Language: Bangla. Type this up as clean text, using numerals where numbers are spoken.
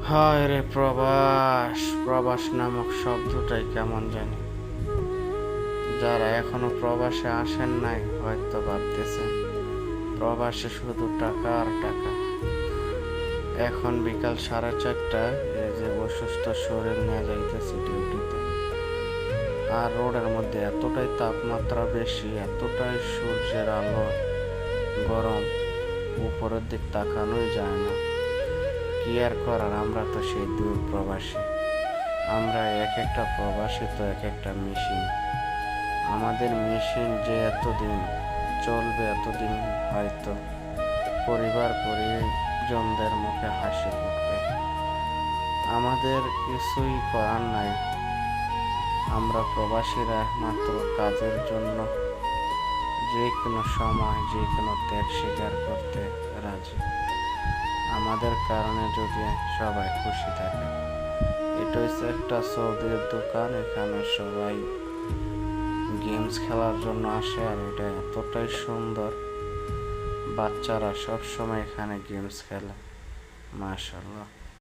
হায় রে প্রবাস, প্রবাস নামক শব্দটাই কেমন জানি। যারা এখনো প্রবাসে আসেন নাই হয়তো ভাবতেছেন প্রবাসে শুধু টাকা আর টাকা। এখন বিকাল 4:30, এই যে অসুস্থ শরীর নিয়ে যাইতেছি ডিউটিতে। আর রোডের মধ্যে এতটাই তাপমাত্রা বেশি, এতটাই সূর্যের আলো গরম, উপরের দিক তাকানোই যায় না। কি আর করার, আমরা তো সেই দূর প্রবাসী। আমরা এক একটা প্রবাসী তো এক একটা মেশিন। আমাদের মেশিন যে এতদিন চলবে, এতদিন হয়তো পরিবার পরিজনদের মুখে হাসি ফুটবে। আমাদের কিছুই করার নাই। আমরা প্রবাসীরা মাত্র কাজের জন্য যে কোনো সময় যে কোনো ত্যাগ স্বীকার করতে রাজি। আমাদের কারণে যদি সবাই খুশি থাকে। এটা হচ্ছে একটা সৌদির দোকান, এখানে সবাই গেমস খেলার জন্য আসে। আর এটা এতটাই সুন্দর, বাচ্চারা সব সময় এখানে গেমস খেলে, মাশাআল্লাহ।